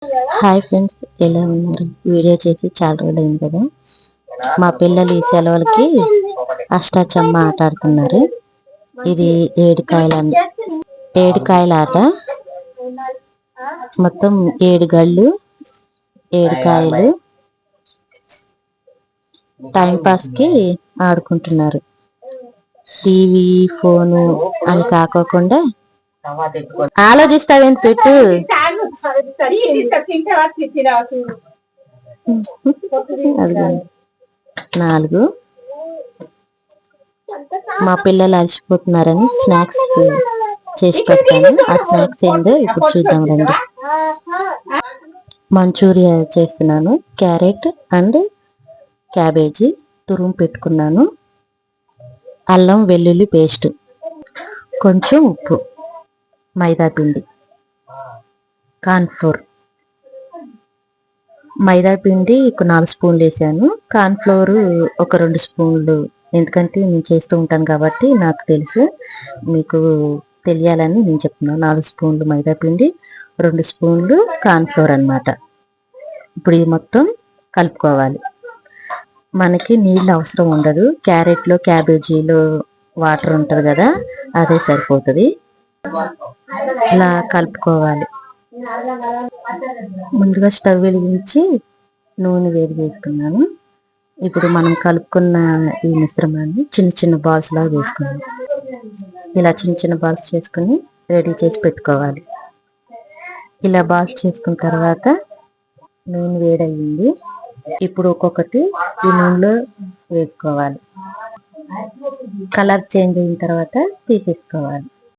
Hi friends, ఎలా ఉన్నారు? Video చేసి చాలా రోజులు అయింది కదా. మా పిల్లలు ఈ సెలవులకి అష్టాచమ్మ ఆట ఆడుతున్నారు. ఇది ఏడు కాయల ఆట. మొత్తం 7 గళ్ళు, 7 కాయలు. టైం పాస్ కి ఆడుకుంటున్నారు. టీవీ, ఫోను అని కాకోకుండా ఆలోచిస్తావేం పెట్టు. 4. మా పిల్లలు అలసిపోతున్నారని స్నాక్స్ చేసి పెట్టాను. ఆ స్నాక్స్ ఏందో ఇప్పుడు చూద్దాం రండి. మంచూరియా చేస్తున్నాను. క్యారెట్ అండ్ క్యాబేజీ తురుము పెట్టుకున్నాను. అల్లం వెల్లుల్లి పేస్ట్, కొంచెం ఉప్పు, మైదా పిండి, కార్న్ఫ్లోర్. మైదా పిండి ఒక 4 స్పూన్లు వేసాను. కార్న్ఫ్లోర్ ఒక 2 స్పూన్లు. ఎందుకంటే నేను చేస్తూ ఉంటాను కాబట్టి నాకు తెలుసు, మీకు తెలియాలని నేను చెప్తున్నాను. 4 స్పూన్లు మైదా పిండి, 2 స్పూన్లు కార్న్ఫ్లోర్ అన్నమాట. ఇప్పుడు ఇది మొత్తం కలుపుకోవాలి. మనకి నీళ్ళు అవసరం ఉండదు. క్యారెట్లో, క్యాబేజీలో వాటర్ ఉంటుంది కదా, అదే సరిపోతుంది. ఇలా కలుపుకోవాలి. ముందుగా స్టవ్ వెలిగించి నూనె వేడి చేసుకున్నాను. ఇప్పుడు మనం కలుపుకున్న ఈ మిశ్రమాన్ని చిన్న చిన్న బాల్స్ లాగా చేసుకున్నాం. ఇలా చిన్న చిన్న బాల్స్ చేసుకుని రెడీ చేసి పెట్టుకోవాలి. ఇలా బాల్స్ చేసుకున్న తర్వాత నూనె వేడయ్యింది. ఇప్పుడు ఒక్కొక్కటి ఈ నూనెలో వేసుకోవాలి. కలర్ చేంజ్ అయిన తర్వాత తీసేసుకోవాలి.